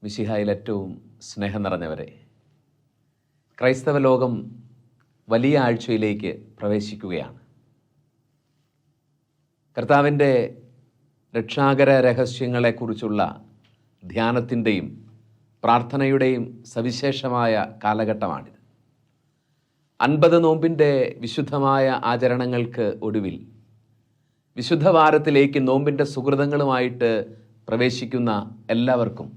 മിശിഹായിൽ ഏറ്റവും സ്നേഹം നിറഞ്ഞവരെ, ക്രൈസ്തവ ലോകം വലിയ ആഴ്ചയിലേക്ക് പ്രവേശിക്കുകയാണ്. കർത്താവിൻ്റെ രക്ഷാകര രഹസ്യങ്ങളെക്കുറിച്ചുള്ള ധ്യാനത്തിൻ്റെയും പ്രാർത്ഥനയുടെയും സവിശേഷമായ കാലഘട്ടമാണിത്. 50 നോമ്പിൻ്റെ വിശുദ്ധമായ ആചരണങ്ങൾക്ക് ഒടുവിൽ വിശുദ്ധ വാരത്തിലേക്ക് നോമ്പിൻ്റെ സുഹൃതങ്ങളുമായിട്ട് പ്രവേശിക്കുന്ന എല്ലാവർക്കും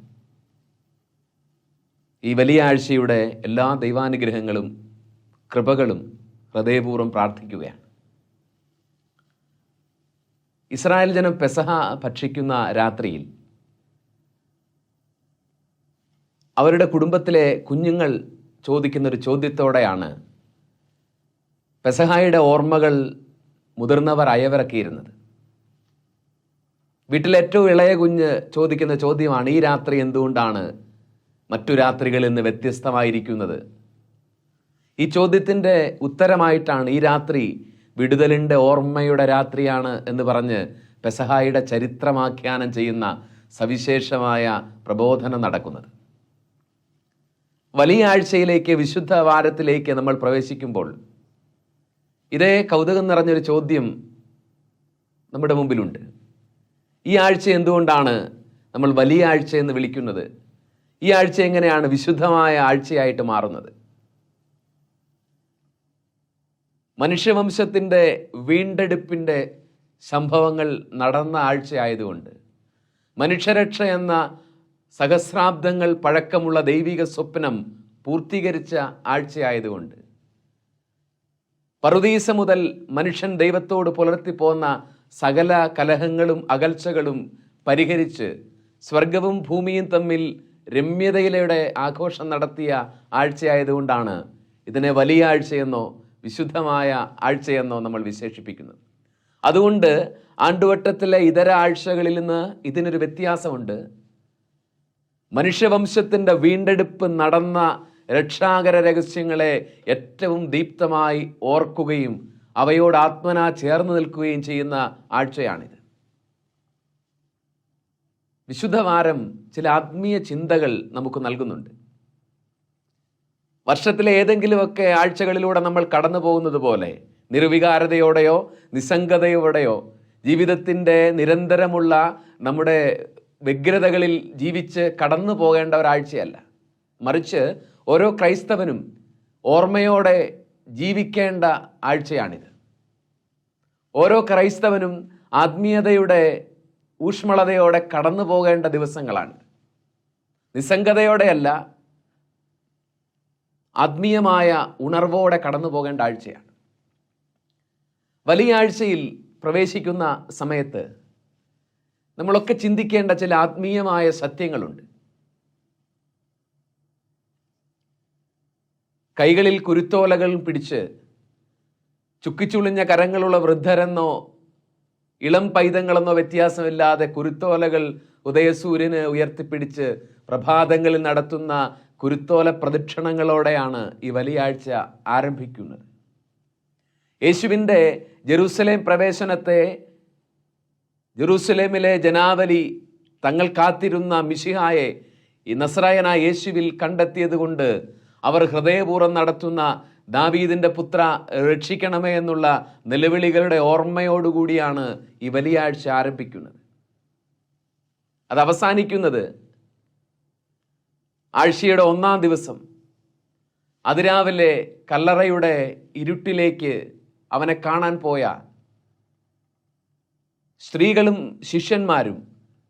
ഈ വലിയ ആഴ്ചയുടെ എല്ലാ ദൈവാനുഗ്രഹങ്ങളും കൃപകളും ഹൃദയപൂർവ്വം പ്രാർത്ഥിക്കുകയാണ്. ഇസ്രായേൽ ജനം പെസഹ ഭക്ഷിക്കുന്ന രാത്രിയിൽ അവരുടെ കുടുംബത്തിലെ കുഞ്ഞുങ്ങൾ ചോദിക്കുന്നൊരു ചോദ്യത്തോടെയാണ് പെസഹായുടെ ഓർമ്മകൾ മുതിർന്നവർ അയവിറക്കിയിരുന്നത്. വീട്ടിലെ ഏറ്റവും ഇളയ കുഞ്ഞ് ചോദിക്കുന്ന ചോദ്യമാണ്, ഈ രാത്രി എന്തുകൊണ്ടാണ് മറ്റു രാത്രികളിൽ നിന്ന് വ്യത്യസ്തമായിരിക്കുന്നത്? ഈ ചോദ്യത്തിൻ്റെ ഉത്തരമായിട്ടാണ് ഈ രാത്രി വിടുതലിൻ്റെ ഓർമ്മയുടെ രാത്രിയാണ് എന്ന് പറഞ്ഞ് പെസഹായുടെ ചരിത്രമാഖ്യാനം ചെയ്യുന്ന സവിശേഷമായ പ്രബോധനം നടക്കുന്നത്. വലിയ ആഴ്ചയിലേക്ക്, വിശുദ്ധ വാരത്തിലേക്ക് നമ്മൾ പ്രവേശിക്കുമ്പോൾ ഇതേ കൗതുകം നിറഞ്ഞൊരു ചോദ്യം നമ്മുടെ മുമ്പിലുണ്ട്. ഈ ആഴ്ച എന്തുകൊണ്ടാണ് നമ്മൾ വലിയ ആഴ്ച എന്ന് വിളിക്കുന്നത്? ഈ ആഴ്ച എങ്ങനെയാണ് വിശുദ്ധമായ ആഴ്ചയായിട്ട് മാറുന്നത്? മനുഷ്യവംശത്തിൻ്റെ വീണ്ടെടുപ്പിൻ്റെ സംഭവങ്ങൾ നടന്ന ആഴ്ചയായതുകൊണ്ട്, മനുഷ്യരക്ഷ എന്ന സഹസ്രാബ്ദങ്ങൾ പഴക്കമുള്ള ദൈവിക സ്വപ്നം പൂർത്തീകരിച്ച ആഴ്ചയായതുകൊണ്ട്, പറുദീസ മുതൽ മനുഷ്യൻ ദൈവത്തോട് പുലർത്തിപ്പോന്ന സകല കലഹങ്ങളും അകൽച്ചകളും പരിഹരിച്ച് സ്വർഗവും ഭൂമിയും തമ്മിൽ രമ്യതയിലൂടെ ആഘോഷം നടത്തിയ ആഴ്ചയായതുകൊണ്ടാണ് ഇതിനെ വലിയ ആഴ്ചയെന്നോ വിശുദ്ധമായ ആഴ്ചയെന്നോ നമ്മൾ വിശേഷിപ്പിക്കുന്നത്. അതുകൊണ്ട് ആണ്ടുവട്ടത്തിലെ ഇതര ആഴ്ചകളിൽ നിന്ന് ഇതിനൊരു വ്യത്യാസമുണ്ട്. മനുഷ്യവംശത്തിൻ്റെ വീണ്ടെടുപ്പ് നടന്ന രക്ഷാകര രഹസ്യങ്ങളെ ഏറ്റവും ദീപ്തമായി ഓർക്കുകയും അവയോട് ആത്മനാ ചേർന്ന് നിൽക്കുകയും ചെയ്യുന്ന ആഴ്ചയാണിത്. വിശുദ്ധവാരം ചില ആത്മീയ ചിന്തകൾ നമുക്ക് നൽകുന്നുണ്ട്. വർഷത്തിലെ ഏതെങ്കിലുമൊക്കെ ആഴ്ചകളിലൂടെ നമ്മൾ കടന്നു പോകുന്നത് പോലെ നിർവികാരതയോടെയോ നിസ്സംഗതയോടെയോ ജീവിതത്തിൻ്റെ നിരന്തരമുള്ള നമ്മുടെ വ്യഗ്രതകളിൽ ജീവിച്ച് കടന്നു പോകേണ്ട ഒരാഴ്ചയല്ല. മറിച്ച് ഓരോ ക്രൈസ്തവനും ഓർമ്മയോടെ ജീവിക്കേണ്ട ആഴ്ചയാണിത്. ഓരോ ക്രൈസ്തവനും ആത്മീയതയുടെ ഊഷ്മളതയോടെ കടന്നു പോകേണ്ട ദിവസങ്ങളാണ്. നിസ്സംഗതയോടെയല്ല, ആത്മീയമായ ഉണർവോടെ കടന്നു പോകേണ്ട ആഴ്ചയാണ്. വലിയ ആഴ്ചയിൽ പ്രവേശിക്കുന്ന സമയത്ത് നമ്മളൊക്കെ ചിന്തിക്കേണ്ട ചില ആത്മീയമായ സത്യങ്ങളുണ്ട്. കൈകളിൽ കുരുത്തോലകൾ പിടിച്ച് ചുക്കിച്ചുളിഞ്ഞ കരങ്ങളുള്ള വൃദ്ധരെന്നോ ഇളം പൈതങ്ങളെന്നോ വ്യത്യാസമില്ലാതെ കുരുത്തോലകൾ ഉദയസൂര്യന് ഉയർത്തിപ്പിടിച്ച് പ്രഭാതങ്ങളിൽ നടത്തുന്ന കുരുത്തോല പ്രദക്ഷിണങ്ങളോടെയാണ് ഈ വലിയ ആഴ്ച ആരംഭിക്കുന്നത്. യേശുവിൻ്റെ ജെറൂസലേം പ്രവേശനത്തെ ജെറൂസലേമിലെ ജനാവലി തങ്ങൾ കാത്തിരുന്ന മിശിഹായെ ഈ നസ്രായനായ യേശുവിൽ കണ്ടെത്തിയത് കൊണ്ട് അവർ ഹൃദയപൂർവ്വം നടത്തുന്ന ദാവീദിൻ്റെ പുത്ര രക്ഷിക്കണമേ എന്നുള്ള നിലവിളികളുടെ ഓർമ്മയോടുകൂടിയാണ് ഈ വലിയ ആഴ്ച ആരംഭിക്കുന്നത്. അത് അവസാനിക്കുന്നത് ആഴ്ചയുടെ 1-ാം ദിവസം അതിരാവിലെ കല്ലറയുടെ ഇരുട്ടിലേക്ക് അവനെ കാണാൻ പോയ സ്ത്രീകളും ശിഷ്യന്മാരും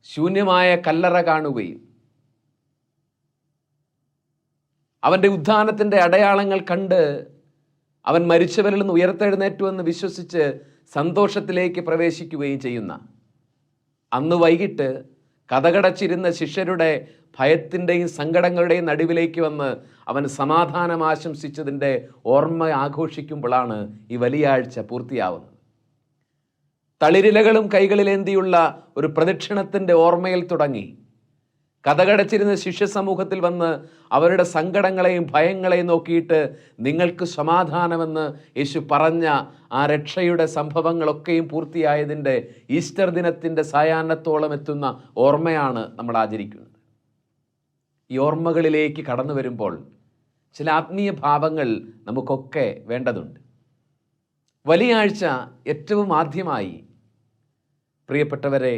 ശൂന്യമായ കല്ലറ കാണുകയും അവൻ്റെ ഉത്ഥാനത്തിൻ്റെ അടയാളങ്ങൾ കണ്ട് അവൻ മരിച്ചവരിൽ നിന്ന് ഉയർത്തെഴുന്നേറ്റുവെന്ന് വിശ്വസിച്ച് സന്തോഷത്തിലേക്ക് പ്രവേശിക്കുകയും ചെയ്യുന്ന അന്ന് വൈകിട്ട് കതകടച്ചിരുന്ന ശിഷ്യരുടെ ഭയത്തിൻ്റെയും സങ്കടങ്ങളുടെയും നടുവിലേക്ക് വന്ന് അവൻ സമാധാനം ആശംസിച്ചതിൻ്റെ ഓർമ്മ ആഘോഷിക്കുമ്പോഴാണ് ഈ വലിയ ആഴ്ച പൂർത്തിയാവുന്നത്. തളിരിലകളും കൈകളിലേന്തിയുള്ള ഒരു പ്രദക്ഷിണത്തിൻ്റെ ഓർമ്മയിൽ തുടങ്ങി കതകടച്ചിരുന്ന ശിഷ്യ സമൂഹത്തിൽ വന്ന് അവരുടെ സങ്കടങ്ങളെയും ഭയങ്ങളെയും നോക്കിയിട്ട് നിങ്ങൾക്ക് സമാധാനമെന്ന് യേശു പറഞ്ഞ ആ രക്ഷയുടെ സംഭവങ്ങളൊക്കെയും പൂർത്തിയായതിൻ്റെ ഈസ്റ്റർ ദിനത്തിൻ്റെ സായാഹ്നത്തോളം എത്തുന്ന ഓർമ്മയാണ് നമ്മൾ ആചരിക്കുന്നത്. ഈ ഓർമ്മകളിലേക്ക് കടന്നു വരുമ്പോൾ ചില ആത്മീയ ഭാവങ്ങൾ നമുക്കൊക്കെ വേണ്ടതുണ്ട്. വലിയ ആഴ്ച ഏറ്റവും ആദ്യമായി പ്രിയപ്പെട്ടവരെ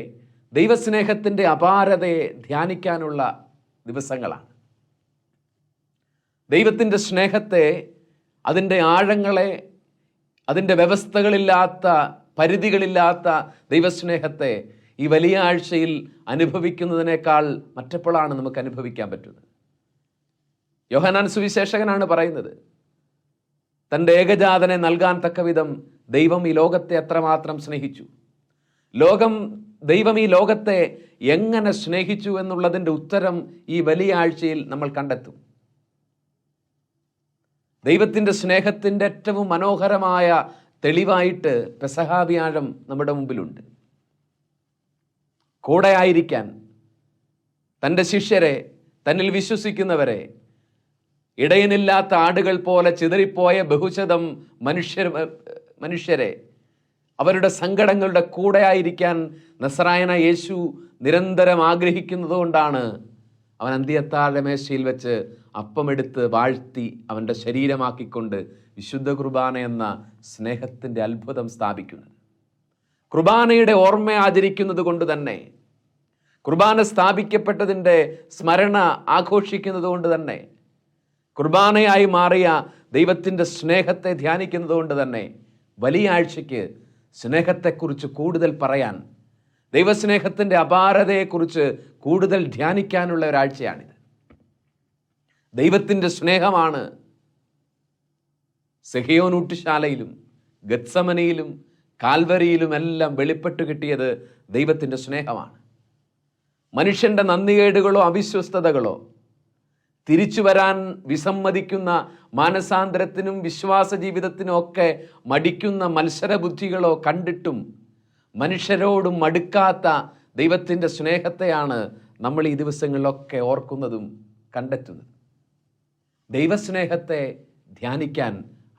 ദൈവസ്നേഹത്തിൻ്റെ അപാരതയെ ധ്യാനിക്കാനുള്ള ദിവസങ്ങളാണ്. ദൈവത്തിൻ്റെ സ്നേഹത്തെ, അതിൻ്റെ ആഴങ്ങളെ, അതിൻ്റെ വ്യവസ്ഥകളില്ലാത്ത, പരിധികളില്ലാത്ത ദൈവസ്നേഹത്തെ ഈ വലിയ ആഴ്ചയിൽ അനുഭവിക്കുന്നതിനേക്കാൾ മറ്റെപ്പോഴാണ് നമുക്ക് അനുഭവിക്കാൻ പറ്റുന്നത്? യോഹന്നാൻ സുവിശേഷകനാണ് പറയുന്നത്, തൻ്റെ ഏകജാതനെ നൽകാൻ തക്കവിധം ദൈവം ഈ ലോകത്തെ എത്രമാത്രം സ്നേഹിച്ചു. ദൈവം ഈ ലോകത്തെ എങ്ങനെ സ്നേഹിച്ചു എന്നുള്ളതിൻ്റെ ഉത്തരം ഈ വലിയ ആഴ്ചയിൽ നമ്മൾ കണ്ടെത്തും. ദൈവത്തിൻ്റെ സ്നേഹത്തിൻ്റെ ഏറ്റവും മനോഹരമായ തെളിവായിട്ട് പെസഹ വ്യാഴം നമ്മുടെ മുമ്പിലുണ്ട്. കൂടെ ആയിരിക്കാൻ തൻ്റെ ശിഷ്യരെ, തന്നിൽ വിശ്വസിക്കുന്നവരെ, ഇടയനില്ലാത്ത ആടുകൾ പോലെ ചിതറിപ്പോയ ബഹുശതം മനുഷ്യരെ അവരുടെ സങ്കടങ്ങളുടെ കൂടെ ആയിരിക്കാൻ നസറായനായ യേശു നിരന്തരം ആഗ്രഹിക്കുന്നത് കൊണ്ടാണ് അവൻ അന്ത്യത്താഴ മേശയിൽ വെച്ച് അപ്പമെടുത്ത് വാഴ്ത്തി അവൻ്റെ ശരീരമാക്കിക്കൊണ്ട് വിശുദ്ധ കുർബാന എന്ന സ്നേഹത്തിൻ്റെ അത്ഭുതം സ്ഥാപിക്കുന്നത്. കുർബാനയുടെ ഓർമ്മ ആചരിക്കുന്നത് കൊണ്ട് തന്നെ, കുർബാന സ്ഥാപിക്കപ്പെട്ടതിൻ്റെ സ്മരണ ആഘോഷിക്കുന്നത് കൊണ്ട് തന്നെ, കുർബാനയായി മാറിയ ദൈവത്തിൻ്റെ സ്നേഹത്തെ ധ്യാനിക്കുന്നത് കൊണ്ട് തന്നെ വലിയ ആഴ്ചയ്ക്ക് സ്നേഹത്തെക്കുറിച്ച് കൂടുതൽ പറയാൻ, ദൈവസ്നേഹത്തിൻ്റെ അപാരതയെക്കുറിച്ച് കൂടുതൽ ധ്യാനിക്കാനുള്ള ഒരാഴ്ചയാണിത്. ദൈവത്തിൻ്റെ സ്നേഹമാണ് സെഹിയോൻ ഊട്ടുശാലയിലും ഗത്സമനയിലും കാൽവരിയിലും എല്ലാം വെളിപ്പെട്ട് കിട്ടിയത് ദൈവത്തിൻ്റെ സ്നേഹമാണ്. മനുഷ്യൻ്റെ നന്ദികേടുകളോ അവിശ്വസ്തതകളോ, തിരിച്ചു വരാൻ വിസമ്മതിക്കുന്ന മാനസാന്തരത്തിനും വിശ്വാസ ജീവിതത്തിനും ഒക്കെ മടിക്കുന്ന മത്സരബുദ്ധികളോ കണ്ടിട്ടും മനുഷ്യരോടും മടുക്കാത്ത ദൈവത്തിൻ്റെ സ്നേഹത്തെയാണ് നമ്മൾ ഈ ദിവസങ്ങളിലൊക്കെ ഓർക്കുന്നതും കണ്ടെത്തുന്നത്. ദൈവസ്നേഹത്തെ ധ്യാനിക്കാൻ,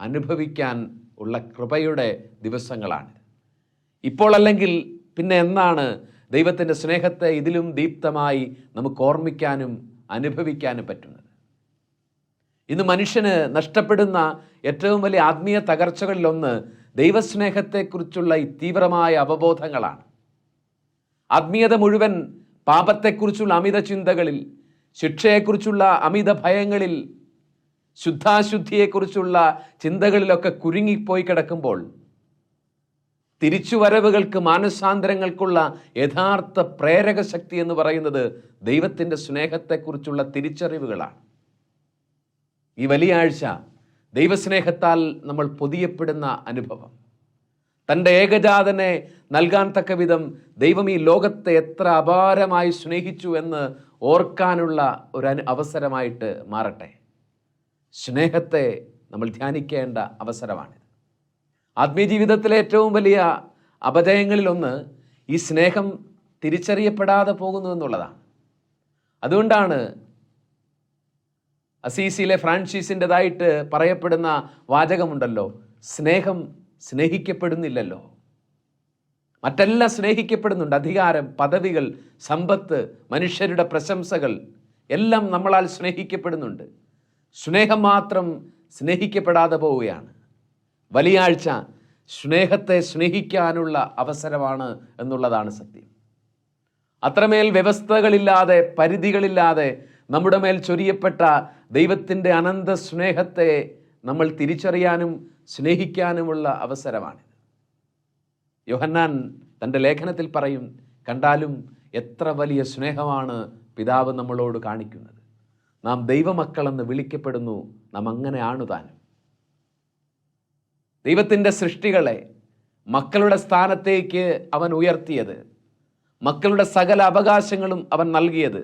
അനുഭവിക്കാൻ ഉള്ള കൃപയുടെ ദിവസങ്ങളാണ്. ഇപ്പോൾ അല്ലെങ്കിൽ പിന്നെ എന്നാണ് ദൈവത്തിൻ്റെ സ്നേഹത്തെ ഇതിലും ദീപ്തമായി നമുക്ക് ഓർമ്മിക്കാനും അനുഭവിക്കാനും പറ്റുന്നത്? ഇന്ന് മനുഷ്യന് നഷ്ടപ്പെടുന്ന ഏറ്റവും വലിയ ആത്മീയ തകർച്ചകളിലൊന്ന് ദൈവസ്നേഹത്തെക്കുറിച്ചുള്ള ഈ തീവ്രമായ അവബോധങ്ങളാണ്. ആത്മീയത മുഴുവൻ പാപത്തെക്കുറിച്ചുള്ള അമിത ചിന്തകളിൽ, ശിക്ഷയെക്കുറിച്ചുള്ള അമിത ഭയങ്ങളിൽ, ശുദ്ധാശുദ്ധിയെക്കുറിച്ചുള്ള ചിന്തകളിലൊക്കെ കുരുങ്ങിപ്പോയി കിടക്കുമ്പോൾ തിരിച്ചുവരവുകൾക്ക്, മാനസാന്തരങ്ങൾക്കുള്ള യഥാർത്ഥ പ്രേരക ശക്തി എന്ന് പറയുന്നത് ദൈവത്തിൻ്റെ സ്നേഹത്തെക്കുറിച്ചുള്ള തിരിച്ചറിവുകളാണ്. ഈ വലിയ ആഴ്ച ദൈവസ്നേഹത്താൽ നമ്മൾ പൊതിയപ്പെടുന്ന അനുഭവം, തൻ്റെ ഏകജാതനെ നൽകാൻ തക്ക വിധം ദൈവം ഈ ലോകത്തെ എത്ര അപാരമായി സ്നേഹിച്ചു എന്ന് ഓർക്കാനുള്ള ഒരു അവസരമായിട്ട് മാറട്ടെ. സ്നേഹത്തെ നമ്മൾ ധ്യാനിക്കേണ്ട അവസരമാണിത്. ആത്മീയ ജീവിതത്തിലെ ഏറ്റവും വലിയ അപജയങ്ങളിലൊന്ന് ഈ സ്നേഹം തിരിച്ചറിയപ്പെടാതെ പോകുന്നു എന്നുള്ളതാണ്. അതുകൊണ്ടാണ് അസീസിയിലെ ഫ്രാൻസിസിൻ്റെതായിട്ട് പറയപ്പെടുന്ന വാചകമുണ്ടല്ലോ, സ്നേഹം സ്നേഹിക്കപ്പെടുന്നില്ലല്ലോ. മറ്റെല്ലാം സ്നേഹിക്കപ്പെടുന്നുണ്ട്. അധികാരം, പദവികൾ, സമ്പത്ത്, മനുഷ്യരുടെ പ്രശംസകൾ എല്ലാം നമ്മളാൽ സ്നേഹിക്കപ്പെടുന്നുണ്ട്. സ്നേഹം മാത്രം സ്നേഹിക്കപ്പെടാതെ പോവുകയാണ്. വലിയ ആഴ്ച സ്നേഹത്തെ സ്നേഹിക്കാനുള്ള അവസരമാണ് എന്നുള്ളതാണ് സത്യം. അത്രമേൽ വ്യവസ്ഥകളില്ലാതെ, പരിധികളില്ലാതെ നമ്മുടെ മേൽ ചൊരിയപ്പെട്ട ദൈവത്തിൻ്റെ അനന്ത സ്നേഹത്തെ നമ്മൾ തിരിച്ചറിയാനും സ്നേഹിക്കാനുമുള്ള അവസരമാണിത്. യോഹന്നാൻ തൻ്റെ ലേഖനത്തിൽ പറയും, കണ്ടാലും എത്ര വലിയ സ്നേഹമാണ് പിതാവ് നമ്മളോട് കാണിക്കുന്നത്. നാം ദൈവമക്കളെന്ന് വിളിക്കപ്പെടുന്നു, നാം അങ്ങനെയാണ് താനും. ദൈവത്തിൻ്റെ സൃഷ്ടികളെ മക്കളുടെ സ്ഥാനത്തേക്ക് അവൻ ഉയർത്തിയത്, മക്കളുടെ സകല അവകാശങ്ങളും അവൻ നൽകിയത്,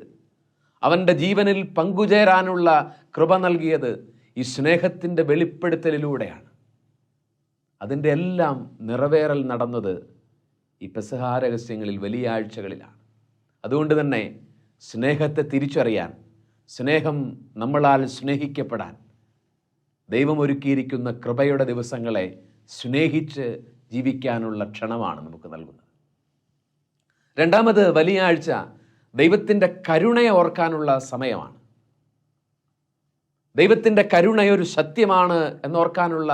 അവൻ്റെ ജീവനിൽ പങ്കുചേരാനുള്ള കൃപ നൽകിയത് ഈ സ്നേഹത്തിൻ്റെ വെളിപ്പെടുത്തലിലൂടെയാണ്. അതിൻ്റെ എല്ലാം നിറവേറൽ നടന്നത് ഈ പെസഹ രഹസ്യങ്ങളിൽ, വലിയ ആഴ്ചകളിലാണ്. അതുകൊണ്ട് തന്നെ സ്നേഹത്തെ തിരിച്ചറിയാൻ, സ്നേഹം നമ്മളാൽ സ്നേഹിക്കപ്പെടാൻ ദൈവം ഒരുക്കിയിരിക്കുന്ന കൃപയുടെ ദിവസങ്ങളെ സ്നേഹിച്ച് ജീവിക്കാനുള്ള ക്ഷണമാണ് നമുക്ക് നൽകുന്നത്. രണ്ടാമത്, വലിയ ആഴ്ച ദൈവത്തിൻ്റെ കരുണയെ ഓർക്കാനുള്ള സമയമാണ്. ദൈവത്തിൻ്റെ കരുണയൊരു സത്യമാണ് എന്നോർക്കാനുള്ള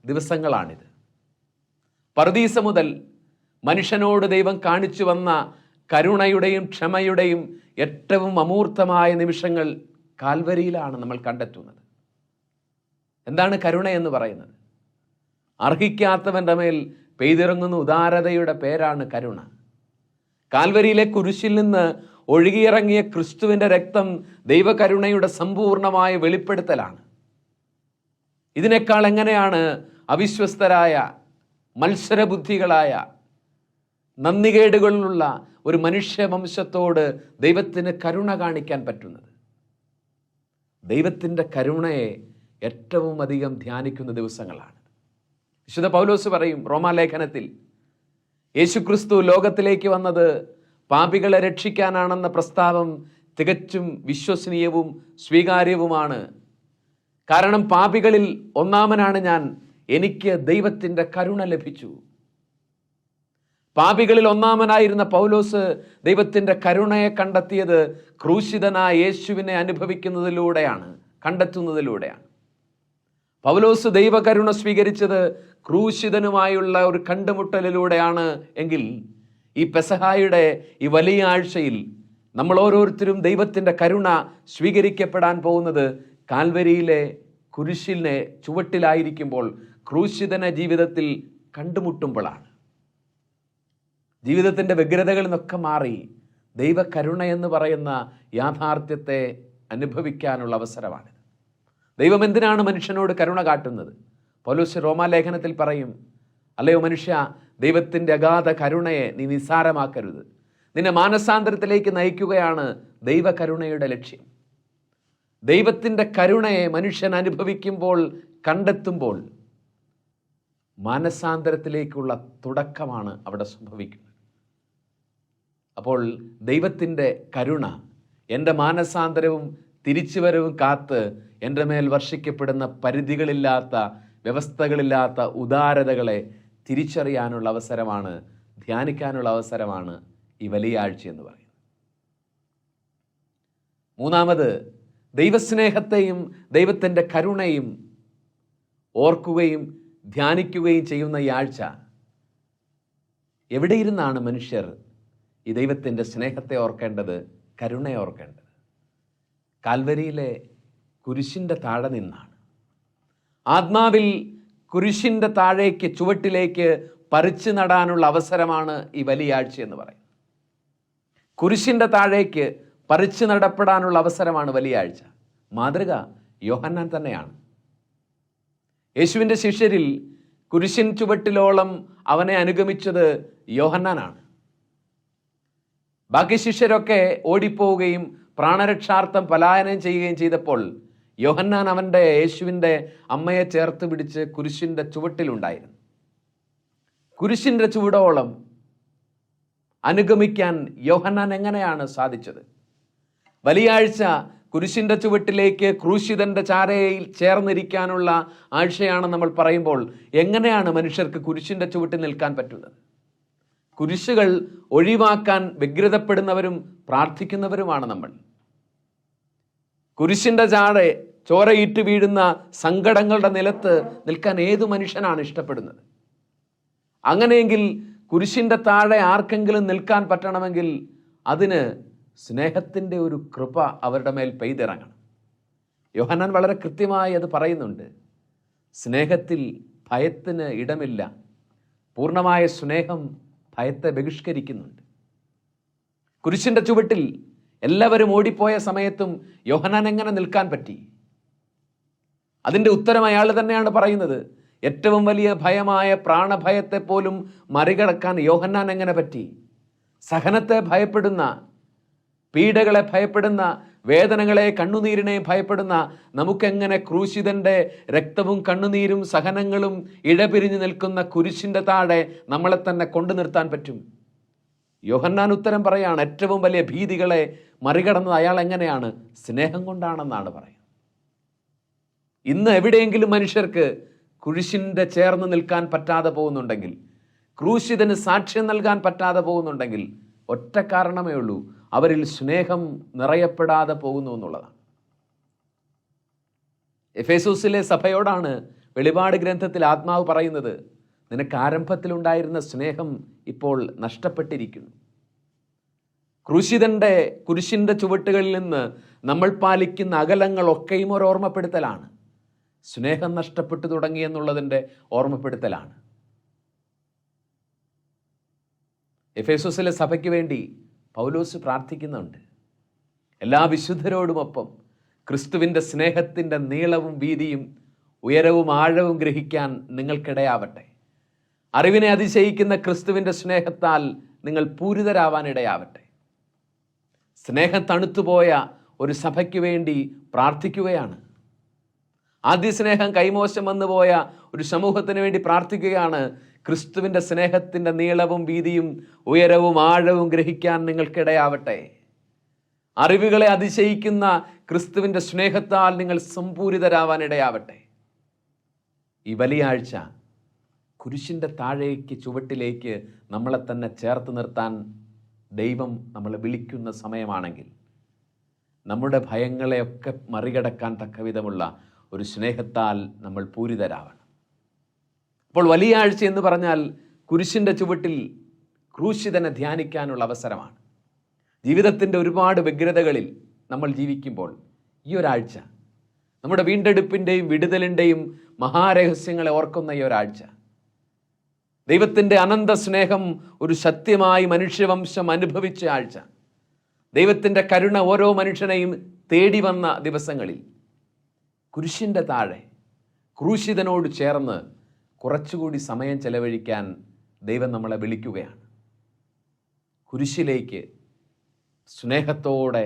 ദിവസങ്ങളാണിത്. പറുദീസ മുതൽ മനുഷ്യനോട് ദൈവം കാണിച്ചു വന്ന കരുണയുടെയും ക്ഷമയുടെയും ഏറ്റവും അമൂർത്തമായ നിമിഷങ്ങൾ കാൽവരിയിലാണ് നമ്മൾ കണ്ടെത്തുന്നത്. എന്താണ് കരുണ എന്ന് പറയുന്നത്? അർഹിക്കാത്തവൻ്റെ മേൽ പെയ്തിറങ്ങുന്ന ഉദാരതയുടെ പേരാണ് കരുണ. കാൽവരിയിലെ കുരിശിൽ നിന്ന് ഒഴുകിയിറങ്ങിയ ക്രിസ്തുവിൻ്റെ രക്തം ദൈവകരുണയുടെ സമ്പൂർണമായ വെളിപ്പെടുത്തലാണ്. ഇതിനേക്കാൾ എങ്ങനെയാണ് അവിശ്വസ്തരായ, മത്സരബുദ്ധികളായ, നന്ദികേടുകളിലുള്ള ഒരു മനുഷ്യവംശത്തോട് ദൈവത്തിന് കരുണ കാണിക്കാൻ പറ്റുന്നത്? ദൈവത്തിൻ്റെ കരുണയെ ഏറ്റവും അധികം ധ്യാനിക്കുന്ന ദിവസങ്ങളാണ്. വിശുദ്ധ പൗലോസ് പറയും റോമാലേഖനത്തിൽ, യേശുക്രിസ്തു ലോകത്തിലേക്ക് വന്നത് പാപികളെ രക്ഷിക്കാനാണെന്ന പ്രസ്താവം തികച്ചും വിശ്വസനീയവും സ്വീകാര്യവുമാണ്. കാരണം പാപികളിൽ ഒന്നാമനാണ് ഞാൻ, എനിക്ക് ദൈവത്തിൻ്റെ കരുണ ലഭിച്ചു. പാപികളിൽ ഒന്നാമനായിരുന്ന പൗലോസ് ദൈവത്തിൻ്റെ കരുണയെ കണ്ടെത്തിയത് ക്രൂശിതനായ യേശുവിനെ അനുഭവിക്കുന്നതിലൂടെയാണ്, കണ്ടെത്തുന്നതിലൂടെയാണ്. പൗലോസ് ദൈവകരുണ സ്വീകരിച്ചത് ക്രൂശിതനുമായുള്ള ഒരു കണ്ടുമുട്ടലിലൂടെയാണ് എങ്കിൽ ഈ പെസഹായുടെ ഈ വലിയ ആഴ്ചയിൽ നമ്മൾ ഓരോരുത്തരും ദൈവത്തിൻ്റെ കരുണ സ്വീകരിക്കപ്പെടാൻ പോകുന്നത് കാൽവരിയിലെ കുരിശിനെ ചുവട്ടിലായിരിക്കുമ്പോൾ, ക്രൂശിതനെ ജീവിതത്തിൽ കണ്ടുമുട്ടുമ്പോഴാണ്. ജീവിതത്തിൻ്റെ വ്യഗ്രതകളിൽ നിന്നൊക്കെ മാറി ദൈവകരുണ എന്ന് പറയുന്ന യാഥാർത്ഥ്യത്തെ അനുഭവിക്കാനുള്ള അവസരമാണ്. ദൈവം എന്തിനാണ് മനുഷ്യനോട് കരുണ കാട്ടുന്നത്? പൗലോസ് റോമാലേഖനത്തിൽ പറയും, അല്ലയോ മനുഷ്യ, ദൈവത്തിൻ്റെ അഗാധ കരുണയെ നീ നിസ്സാരമാക്കരുത്. നിന്നെ മാനസാന്തരത്തിലേക്ക് നയിക്കുകയാണ് ദൈവകരുണയുടെ ലക്ഷ്യം. ദൈവത്തിൻ്റെ കരുണയെ മനുഷ്യൻ അനുഭവിക്കുമ്പോൾ, കണ്ടെത്തുമ്പോൾ മാനസാന്തരത്തിലേക്കുള്ള തുടക്കമാണ് അവിടെ സംഭവിക്കുന്നത്. അപ്പോൾ ദൈവത്തിൻ്റെ കരുണ എൻ്റെ മാനസാന്തരവും തിരിച്ചുവരവും കാത്ത് എൻ്റെ മേൽ വർഷിക്കപ്പെടുന്ന പരിധികളില്ലാത്ത, വ്യവസ്ഥകളില്ലാത്ത ഉദാരതകളെ തിരിച്ചറിയാനുള്ള അവസരമാണ്, ധ്യാനിക്കാനുള്ള അവസരമാണ് ഈ വലിയ ആഴ്ച എന്ന് പറയുന്നത്. മൂന്നാമത്, ദൈവസ്നേഹത്തെയും ദൈവത്തിൻ്റെ കരുണയും ഓർക്കുകയും ധ്യാനിക്കുകയും ചെയ്യുന്ന ഈ ആഴ്ച എവിടെയിരുന്നാണ് മനുഷ്യർ ഈ ദൈവത്തിൻ്റെ സ്നേഹത്തെ ഓർക്കേണ്ടത്, കരുണയെ ഓർക്കേണ്ടത്? കാൽവരിയിലെ കുരിശിൻ്റെ താഴെ നിന്നാണ്. ആത്മാവിൽ കുരിശിൻ്റെ താഴേക്ക്, ചുവട്ടിലേക്ക് പറിച്ചു നടാനുള്ള അവസരമാണ് ഈ വലിയ ആഴ്ച എന്ന് പറയും. കുരിശിൻ്റെ താഴേക്ക് പറിച്ചു നടപ്പെടാനുള്ള അവസരമാണ് വലിയ ആഴ്ച. മാതൃക യോഹന്നാൻ തന്നെയാണ്. യേശുവിൻ്റെ ശിഷ്യരിൽ കുരിശിൻ ചുവട്ടിലോളം അവനെ അനുഗമിച്ചത് യോഹന്നാനാണ്. ബാക്കി ശിഷ്യരൊക്കെ ഓടിപ്പോവുകയും പ്രാണരക്ഷാർത്ഥം പലായനം ചെയ്യുകയും ചെയ്തപ്പോൾ യോഹന്നാൻ അവൻ്റെ യേശുവിൻ്റെ അമ്മയെ ചേർത്ത് പിടിച്ച് കുരിശിൻ്റെ ചുവട്ടിലുണ്ടായിരുന്നു. കുരിശിൻ്റെ ചുവടോളം അനുഗമിക്കാൻ യോഹന്നാൻ എങ്ങനെയാണ് സാധിച്ചത്? വലിയ ആഴ്ച കുരിശിൻ്റെ ചുവട്ടിലേക്ക്, ക്രൂശിതൻ്റെ ചാരയിൽ ചേർന്നിരിക്കാനുള്ള ആഴ്ചയാണ് നമ്മൾ പറയുമ്പോൾ, എങ്ങനെയാണ് മനുഷ്യർക്ക് കുരിശിൻ്റെ ചുവട്ടിൽ നിൽക്കാൻ പറ്റുന്നത്? കുരിശുകൾ ഒഴിവാക്കാൻ വ്യഗ്രതപ്പെടുന്നവരും പ്രാർത്ഥിക്കുന്നവരുമാണ് നമ്മൾ. കുരിശിൻ്റെ ചോരയിട്ട് വീഴുന്ന സങ്കടങ്ങളുടെ നിലത്ത് നിൽക്കാൻ ഏതു മനുഷ്യനാണ് ഇഷ്ടപ്പെടുന്നത്? അങ്ങനെയെങ്കിൽ കുരിശിൻ്റെ താഴെ ആർക്കെങ്കിലും നിൽക്കാൻ പറ്റണമെങ്കിൽ അതിന് സ്നേഹത്തിൻ്റെ ഒരു കൃപ അവരുടെ മേൽ പെയ്തിറങ്ങണം. യോഹന്നാൻ വളരെ കൃത്യമായി അത് പറയുന്നുണ്ട്. സ്നേഹത്തിൽ ഭയത്തിന് ഇടമില്ല. പൂർണ്ണമായ സ്നേഹം ഭയത്തെ ബഹിഷ്കരിക്കുന്നുണ്ട്. കുരിശിൻ്റെ ചുവട്ടിൽ എല്ലാവരും ഓടിപ്പോയ സമയത്തും യോഹന്നാൻ എങ്ങനെ നിൽക്കാൻ പറ്റി? അതിൻ്റെ ഉത്തരം അയാൾ തന്നെയാണ് പറയുന്നത്. ഏറ്റവും വലിയ ഭയമായ പ്രാണഭയത്തെ പോലും മറികടക്കാൻ യോഹന്നാൻ എങ്ങനെ പറ്റി? സഹനത്തെ ഭയപ്പെടുന്ന, പീഡകളെ ഭയപ്പെടുന്ന, വേദനകളെ, കണ്ണുനീരിനെയും ഭയപ്പെടുന്ന നമുക്കെങ്ങനെ ക്രൂശിതൻ്റെ രക്തവും കണ്ണുനീരും സഹനങ്ങളും ഇഴപിരിഞ്ഞു നിൽക്കുന്ന കുരിശിൻ്റെ താഴെ നമ്മളെ തന്നെ കൊണ്ടു നിർത്താൻ പറ്റും? യോഹന്നാൻ ഉത്തരം പറയാണ്, ഏറ്റവും വലിയ ഭീതികളെ മറികടന്നത് അയാൾ എങ്ങനെയാണ്? സ്നേഹം കൊണ്ടാണെന്നാണ് പറയുന്നത്. ഇന്ന് എവിടെയെങ്കിലും മനുഷ്യർക്ക് കുരിശിൻ്റെ ചേർന്ന് നിൽക്കാൻ പറ്റാതെ പോകുന്നുണ്ടെങ്കിൽ, ക്രൂശിതന് സാക്ഷ്യം നൽകാൻ പറ്റാതെ പോകുന്നുണ്ടെങ്കിൽ, ഒറ്റ കാരണമേ ഉള്ളൂ, അവരിൽ സ്നേഹം നിറയപ്പെടാതെ പോകുന്നു എന്നുള്ളതാണ്. എഫേസോസിലെ സഭയോടാണ് വെളിപാട് ഗ്രന്ഥത്തിൽ ആത്മാവ് പറയുന്നത്, നിനക്ക് ആരംഭത്തിലുണ്ടായിരുന്ന സ്നേഹം ഇപ്പോൾ നഷ്ടപ്പെട്ടിരിക്കുന്നു. കുരിശിൻ്റെ ചുവട്ടുകളിൽ നിന്ന് നമ്മൾ പാലിക്കുന്ന അകലങ്ങളൊക്കെയും ഒരു ഓർമ്മപ്പെടുത്തലാണ്. സ്നേഹം നഷ്ടപ്പെട്ടു തുടങ്ങി എന്നുള്ളതിൻ്റെ ഓർമ്മപ്പെടുത്തലാണ്. എഫേസോസിലെ സഭയ്ക്ക് വേണ്ടി പൗലോസ് പ്രാർത്ഥിക്കുന്നുണ്ട്. എല്ലാ വിശുദ്ധരോടുമൊപ്പം ക്രിസ്തുവിൻ്റെ സ്നേഹത്തിൻ്റെ നീളവും വീതിയും ഉയരവും ആഴവും ഗ്രഹിക്കാൻ നിങ്ങൾക്കിടയാവട്ടെ. അറിവിനെ അതിശയിക്കുന്ന ക്രിസ്തുവിൻ്റെ സ്നേഹത്താൽ നിങ്ങൾ പൂരിതരാവാനിടയാവട്ടെ. സ്നേഹം തണുത്തുപോയ ഒരു സഭയ്ക്ക് വേണ്ടി പ്രാർത്ഥിക്കുകയാണ്. ആദ്യ സ്നേഹം കൈമോശം വന്നുപോയ ഒരു സമൂഹത്തിന് വേണ്ടി പ്രാർത്ഥിക്കുകയാണ്. ക്രിസ്തുവിൻ്റെ സ്നേഹത്തിൻ്റെ നീളവും വീതിയും ഉയരവും ആഴവും ഗ്രഹിക്കാൻ നിങ്ങൾക്കിടയാവട്ടെ. അറിവുകളെ അതിശയിക്കുന്ന ക്രിസ്തുവിൻ്റെ സ്നേഹത്താൽ നിങ്ങൾ സമ്പൂരിതരാവാനിടയാവട്ടെ. ഈ വലിയ ആഴ്ച കുരിശിൻ്റെ താഴേക്ക് ചുവട്ടിലേക്ക് നമ്മളെ തന്നെ ചേർത്ത് നിർത്താൻ ദൈവം നമ്മളെ വിളിക്കുന്ന സമയമാണെങ്കിൽ നമ്മുടെ ഭയങ്ങളെയൊക്കെ മറികടക്കാൻ തക്കവിധമുള്ള ഒരു സ്നേഹത്താൽ നമ്മൾ പൂരിതരാവണം. അപ്പോൾ വലിയ ആഴ്ച എന്ന് പറഞ്ഞാൽ കുരിശിൻ്റെ ചുവട്ടിൽ ക്രൂശിതനെ ധ്യാനിക്കാനുള്ള അവസരമാണ്. ജീവിതത്തിൻ്റെ ഒരുപാട് വ്യഗ്രതകളിൽ നമ്മൾ ജീവിക്കുമ്പോൾ ഈ ഒരാഴ്ച നമ്മുടെ വീണ്ടെടുപ്പിൻ്റെയും വിടുതലിൻ്റെയും മഹാരഹസ്യങ്ങളെ ഓർക്കുന്ന ഈ ഒരാഴ്ച, ദൈവത്തിൻ്റെ അനന്ത സ്നേഹം ഒരു സത്യമായി മനുഷ്യവംശം അനുഭവിച്ച ആഴ്ച, ദൈവത്തിൻ്റെ കരുണ ഓരോ മനുഷ്യനെയും തേടി വന്ന ദിവസങ്ങളിൽ കുരിശിൻ്റെ താഴെ ക്രൂശിതനോട് ചേർന്ന് കുറച്ചുകൂടി സമയം ചെലവഴിക്കാൻ ദൈവം നമ്മളെ വിളിക്കുകയാണ്. കുരിശിലേക്ക് സ്നേഹത്തോടെ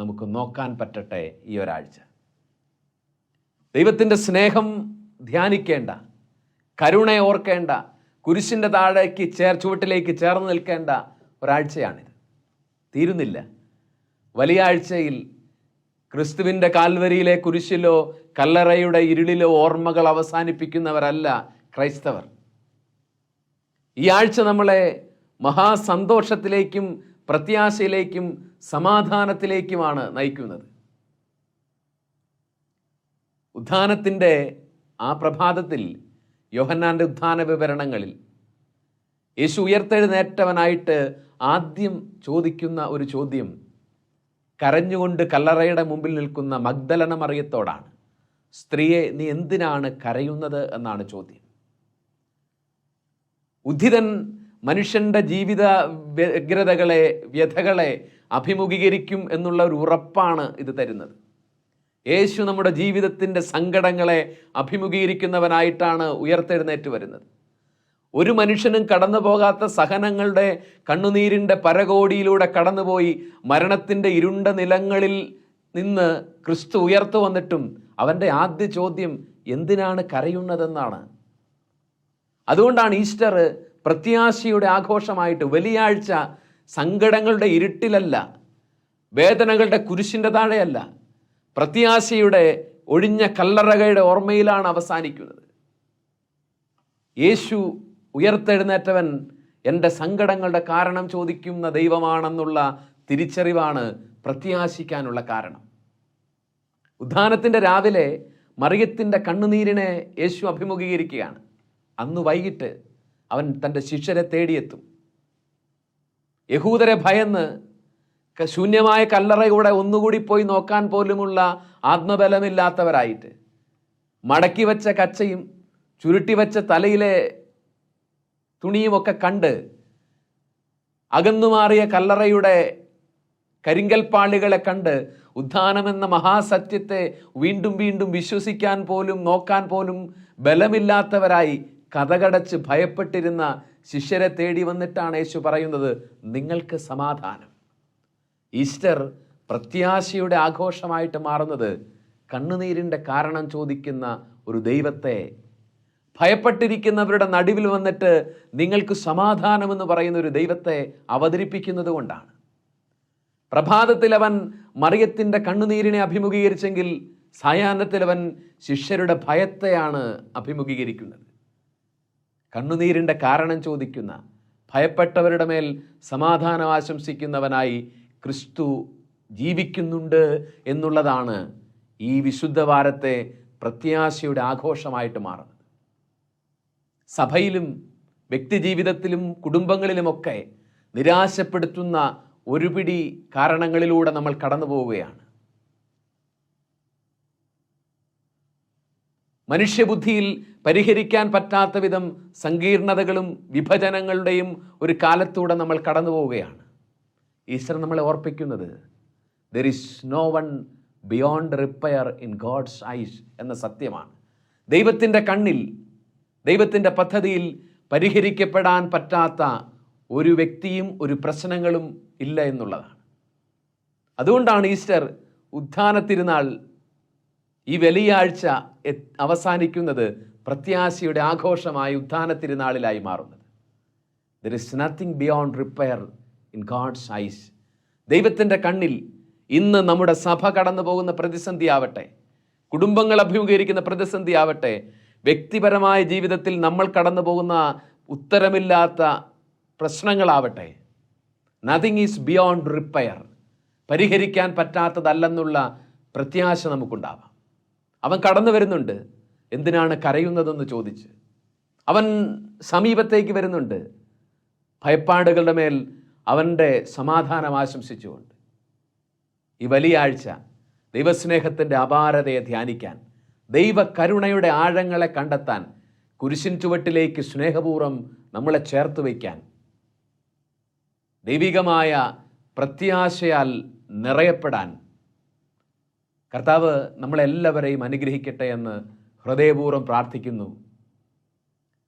നമുക്ക് നോക്കാൻ പറ്റട്ടെ ഈ ഒരാഴ്ച. ദൈവത്തിൻ്റെ സ്നേഹം ധ്യാനിക്കേണ്ട, കരുണയെ ഓർക്കേണ്ട, കുരിശിൻ്റെ താഴേക്ക് ചുവട്ടിലേക്ക് ചേർന്ന് നിൽക്കേണ്ട ഒരാഴ്ചയാണിത്. തീരുന്നില്ല. വലിയ ആഴ്ചയിൽ ക്രിസ്തുവിൻ്റെ കാൽവരിയിലെ കുരിശിലോ കല്ലറയുടെ ഇരുളിലോ ഓർമ്മകൾ അവസാനിപ്പിക്കുന്നവരല്ല ക്രൈസ്തവർ. ഈ ആഴ്ച നമ്മളെ മഹാസന്തോഷത്തിലേക്കും പ്രത്യാശയിലേക്കും സമാധാനത്തിലേക്കുമാണ് നയിക്കുന്നത്. ഉത്ഥാനത്തിൻ്റെ ആ പ്രഭാതത്തിൽ യോഹന്നാൻ്റെ ഉത്ഥാന വിവരണങ്ങളിൽ യേശു ഉയർത്തെഴുന്നേറ്റവനായിട്ട് ആദ്യം ചോദിക്കുന്ന ഒരു ചോദ്യം കരഞ്ഞുകൊണ്ട് കല്ലറയുടെ മുമ്പിൽ നിൽക്കുന്ന മഗ്ദലന മറിയത്തോടാണ്. സ്ത്രീയെ, നീ എന്തിനാണ് കരയുന്നത് എന്നാണ് ചോദ്യം. ഉദ്ധിതൻ മനുഷ്യൻ്റെ ജീവിത വ്യഗ്രതകളെ, വ്യഥകളെ അഭിമുഖീകരിക്കും എന്നുള്ള ഒരു ഉറപ്പാണ് ഇത് തരുന്നത്. യേശു നമ്മുടെ ജീവിതത്തിൻ്റെ സങ്കടങ്ങളെ അഭിമുഖീകരിക്കുന്നവനായിട്ടാണ് ഉയർത്തെഴുന്നേറ്റ് വരുന്നത്. ഒരു മനുഷ്യനും കടന്നു പോകാത്ത സഹനങ്ങളുടെ കണ്ണുനീരിൻ്റെ പരകോടിയിലൂടെ കടന്നുപോയി മരണത്തിൻ്റെ ഇരുണ്ട നിലങ്ങളിൽ നിന്ന് ക്രിസ്തു ഉയർത്തു വന്നിട്ടും അവൻ്റെ ആദ്യ ചോദ്യം എന്തിനാണ് കരയുന്നതെന്നാണ്. അതുകൊണ്ടാണ് ഈസ്റ്റർ പ്രത്യാശയുടെ ആഘോഷമായിട്ട്, വലിയ ആഴ്ച സങ്കടങ്ങളുടെ ഇരുട്ടിലല്ല, വേദനകളുടെ കുരിശിൻ്റെ താഴെയല്ല, പ്രത്യാശയുടെ ഒഴിഞ്ഞ കല്ലറകളുടെ ഓർമ്മയിലാണ് അവസാനിക്കുന്നത്. യേശു ഉയർത്തെഴുന്നേറ്റവൻ എൻ്റെ സങ്കടങ്ങളുടെ കാരണം ചോദിക്കുന്ന ദൈവമാണെന്നുള്ള തിരിച്ചറിവാണ് പ്രത്യാശിക്കാനുള്ള കാരണം. ഉത്ഥാനത്തിൻ്റെ രാവിലെ മറിയത്തിൻ്റെ കണ്ണുനീരിനെ യേശു അഭിമുഖീകരിക്കുകയാണ്. അന്ന് വൈകിട്ട് അവൻ തൻ്റെ ശിഷ്യരെ തേടിയെത്തും. യഹൂദരെ ഭയന്ന് ശൂന്യമായ കല്ലറയുടെ ഒന്നുകൂടി പോയി നോക്കാൻ പോലുമുള്ള ആത്മബലമില്ലാത്തവരായിട്ട് മടക്കി വെച്ച കച്ചയും ചുരുട്ടിവെച്ച തലയിലെ തുണിയുമൊക്കെ കണ്ട് അകന്നുമാറിയ കല്ലറയുടെ കരിങ്കൽപ്പാളികളെ കണ്ട് ഉത്ഥാനമെന്ന മഹാസത്യത്തെ വീണ്ടും വീണ്ടും വിശ്വസിക്കാൻ പോലും നോക്കാൻ പോലും ബലമില്ലാത്തവരായി കതകടച്ച് ഭയപ്പെട്ടിരുന്ന ശിഷ്യരെ തേടി വന്നിട്ടാണ് യേശു പറയുന്നത്, നിങ്ങൾക്ക് സമാധാനം. ഈസ്റ്റർ പ്രത്യാശയുടെ ആഘോഷമായിട്ട് മാറുന്നത് കണ്ണുനീരിൻ്റെ കാരണം ചോദിക്കുന്ന ഒരു ദൈവത്തെ, ഭയപ്പെട്ടിരിക്കുന്നവരുടെ നടുവിൽ വന്നിട്ട് നിങ്ങൾക്ക് സമാധാനമെന്ന് പറയുന്ന ഒരു ദൈവത്തെ അവതരിപ്പിക്കുന്നത് കൊണ്ടാണ്. പ്രഭാതത്തിൽ അവൻ മറിയത്തിൻ്റെ കണ്ണുനീരിനെ അഭിമുഖീകരിച്ചെങ്കിൽ സായാഹ്നത്തിൽ അവൻ ശിഷ്യരുടെ ഭയത്തെയാണ് അഭിമുഖീകരിക്കുന്നത്. കണ്ണുനീരിൻ്റെ കാരണം ചോദിക്കുന്ന, ഭയപ്പെട്ടവരുടെ മേൽ സമാധാനം ആശംസിക്കുന്നവനായി ക്രിസ്തു ജീവിക്കുന്നുണ്ട് എന്നുള്ളതാണ് ഈ വിശുദ്ധവാരത്തെ പ്രത്യാശയുടെ ആഘോഷമായിട്ട് മാറുന്നത്. സഭയിലും വ്യക്തിജീവിതത്തിലും കുടുംബങ്ങളിലുമൊക്കെ നിരാശപ്പെടുത്തുന്ന ഒരു പിടി കാരണങ്ങളിലൂടെ നമ്മൾ കടന്നു പോവുകയാണ്. മനുഷ്യബുദ്ധിയിൽ പരിഹരിക്കാൻ പറ്റാത്ത വിധം സങ്കീർണതകളും വിഭജനങ്ങളുടെയും ഒരു കാലത്തൂടെ നമ്മൾ കടന്നു പോവുകയാണ്. ഈശ്വരൻ നമ്മളെ ഓർപ്പിക്കുന്നത് there is no one beyond repair in God's eyes എന്ന സത്യമാണ്. ദൈവത്തിൻ്റെ കണ്ണിൽ, ദൈവത്തിൻ്റെ പദ്ധതിയിൽ പരിഹരിക്കപ്പെടാൻ പറ്റാത്ത ഒരു വ്യക്തിയും ഒരു പ്രശ്നങ്ങളും ഇല്ല എന്നുള്ളതാണ്. അതുകൊണ്ടാണ് ഈസ്റ്റർ, ഉത്ഥാന തിരുനാൾ, ഈ വെള്ളിയാഴ്ച അവസാനിക്കുന്നത് പ്രത്യാശയുടെ ആഘോഷമായി ഉത്ഥാന തിരുനാളിലായി മാറുന്നത്. There is nothing beyond repair in God's eyes. ദൈവത്തിൻ്റെ കണ്ണിൽ ഇന്ന് നമ്മുടെ സഭ കടന്നു പോകുന്ന പ്രതിസന്ധി ആവട്ടെ, കുടുംബങ്ങൾ അഭിമുഖീകരിക്കുന്ന പ്രതിസന്ധി ആവട്ടെ, വ്യക്തിപരമായ ജീവിതത്തിൽ നമ്മൾ കടന്നു പോകുന്ന ഉത്തരമില്ലാത്ത പ്രശ്നങ്ങളാവട്ടെ, നത്തിങ് ഈസ് ബിയോണ്ട് റിപ്പയർ, പരിഹരിക്കാൻ പറ്റാത്തതല്ലെന്നുള്ള പ്രത്യാശ നമുക്കുണ്ടാവാം. അവൻ കടന്നു വരുന്നുണ്ട്. എന്തിനാണ് കരയുന്നതെന്ന് ചോദിച്ച് അവൻ സമീപത്തേക്ക് വരുന്നുണ്ട്. ഭയപ്പാടുകളുടെ മേൽ അവൻ്റെ സമാധാനം ആശംസിച്ചുകൊണ്ട് ഈ വലിയാഴ്ച ദൈവസ്നേഹത്തിൻ്റെ അപാരതയെ ധ്യാനിക്കാൻ, ദൈവകരുണയുടെ ആഴങ്ങളെ കണ്ടെത്താൻ, കുരിശിൻ ചുവട്ടിലേക്ക് സ്നേഹപൂർവ്വം നമ്മളെ ചേർത്ത് വയ്ക്കാൻ, ദൈവികമായ പ്രത്യാശയാൽ നിറയപ്പെടാൻ കർത്താവ് നമ്മളെല്ലാവരെയും അനുഗ്രഹിക്കട്ടെ എന്ന് ഹൃദയപൂർവ്വം പ്രാർത്ഥിക്കുന്നു.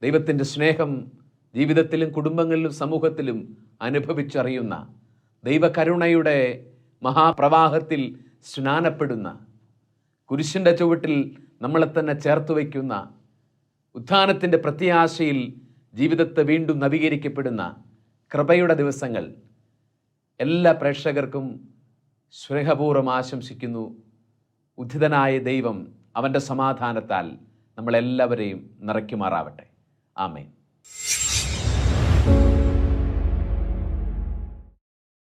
ദൈവത്തിൻ്റെ സ്നേഹം ജീവിതത്തിലും കുടുംബങ്ങളിലും സമൂഹത്തിലും അനുഭവിച്ചറിയുന്ന, ദൈവകരുണയുടെ മഹാപ്രവാഹത്തിൽ സ്നാനപ്പെടുന്ന, കുരിശിൻ്റെ ചുവട്ടിൽ നമ്മളെ തന്നെ ചേർത്ത് വയ്ക്കുന്ന, ഉത്ഥാനത്തിൻ്റെ പ്രത്യാശയിൽ ജീവിതത്തെ വീണ്ടും നവീകരിക്കപ്പെടുന്ന കൃപയുടെ ദിവസങ്ങൾ എല്ലാ പ്രേക്ഷകർക്കും സ്നേഹപൂർവ്വം ആശംസിക്കുന്നു. ഉദ്ധിതനായ ദൈവം അവൻ്റെ സമാധാനത്താൽ നമ്മളെല്ലാവരെയും നിറയ്ക്കുമാറാവട്ടെ. ആമേൻ.